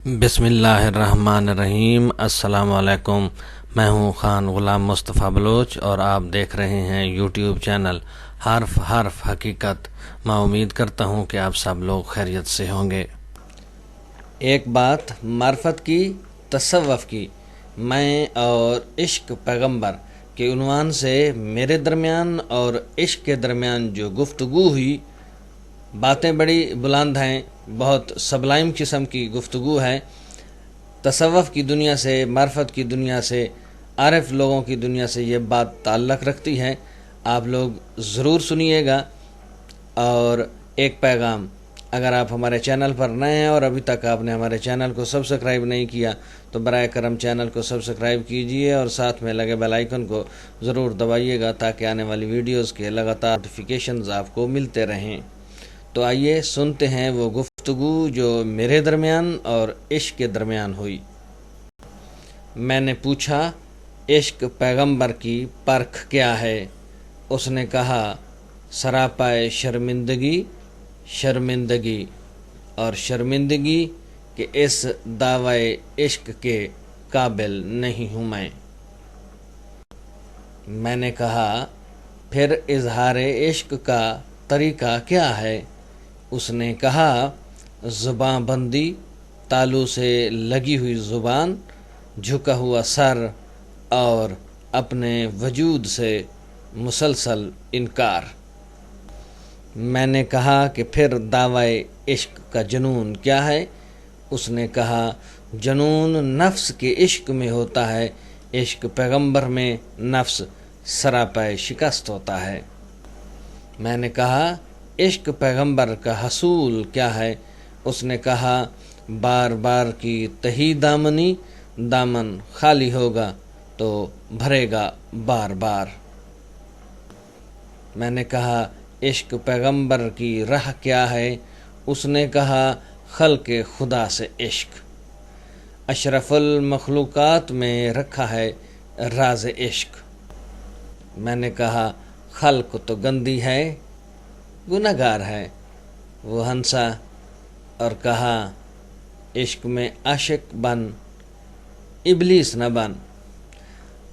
बिस्मिल्लाहिर्रहमानिर्रहीम। अस्सलाम वालेकुम। मैं हूँ खान ग़ुलाम मुस्तफ़ा बलोच और आप देख रहे हैं यूट्यूब चैनल हर्फ हर्फ हकीकत। मैं उम्मीद करता हूँ कि आप सब लोग खैरियत से होंगे। एक बात मार्फत की, तसव्वुफ़ की, मैं और इश्क पैगंबर के उन्वान से मेरे दरमियान और इश्क के दरमियान जो गुफ्तगू हुई, बातें बड़ी बुलंद हैं, बहुत सबलाइम किस्म की गुफ्तगू है। तसव्वुफ़ की दुनिया से, मार्फत की दुनिया से, आरिफ लोगों की दुनिया से ये बात ताल्लुक़ रखती है। आप लोग ज़रूर सुनिएगा। और एक पैगाम, अगर आप हमारे चैनल पर नए हैं और अभी तक आपने हमारे चैनल को सब्सक्राइब नहीं किया तो बराए करम चैनल को सब्सक्राइब कीजिए और साथ में लगे बेल आइकन को ज़रूर दबाइएगा ताकि आने वाली वीडियोज़ के लगातार नोटिफिकेशंस आपको मिलते रहें। तो आइए सुनते हैं वो गुफ्तगू जो मेरे दरमियान और इश्क के दरमियान हुई। मैंने पूछा, इश्क पैगंबर की परख क्या है? उसने कहा, सरापाए शर्मिंदगी, शर्मिंदगी और शर्मिंदगी कि इस दावाए इश्क के काबिल नहीं हूँ मैं। मैंने कहा, फिर इजहारे इश्क का तरीका क्या है? उसने कहा, ज़ुबान बंदी, तालू से लगी हुई ज़ुबान, झुका हुआ सर और अपने वजूद से मुसलसल इनकार। मैंने कहा कि फिर दावाए इश्क का जुनून क्या है? उसने कहा, जुनून नफ्स के इश्क में होता है, इश्क पैगंबर में नफ्स सरापाए शिकस्त होता है। मैंने कहा, इश्क पैगंबर का हसूल क्या है? उसने कहा, बार बार की तही दामनी, दामन खाली होगा तो भरेगा बार बार। मैंने कहा, इश्क पैगंबर की राह क्या है? उसने कहा, खल्क़े खुदा से इश्क। अशरफुल मखलूक़ात में रखा है राज इश्क। मैंने कहा, खल्क़ तो गंदी है, गुनहगार है। वो हंसा और कहा, इश्क में आशिक बन, इबलीस न बन।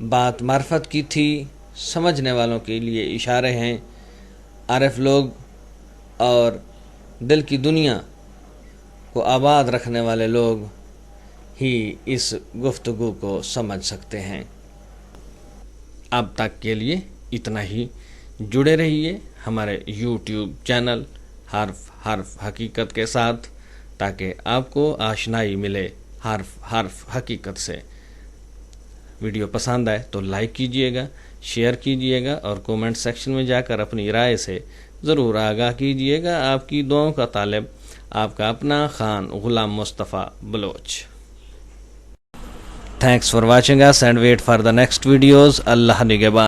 बात मार्फत की थी, समझने वालों के लिए इशारे हैं। आरिफ लोग और दिल की दुनिया को आबाद रखने वाले लोग ही इस गुफ्तगू को समझ सकते हैं। अब तक के लिए इतना ही। जुड़े रहिए हमारे यूट्यूब चैनल हर्फ हर्फ हकीकत के साथ ताकि आपको आशनाई मिले हर्फ हर्फ हकीकत से। वीडियो पसंद आए तो लाइक कीजिएगा, शेयर कीजिएगा और कमेंट सेक्शन में जाकर अपनी राय से ज़रूर आगाह कीजिएगा। आपकी दुआओं का तालिब आपका अपना Khan Ghulam Mustafa Baloch. Thanks for watching us and wait for the next videos. Allah Nigeban.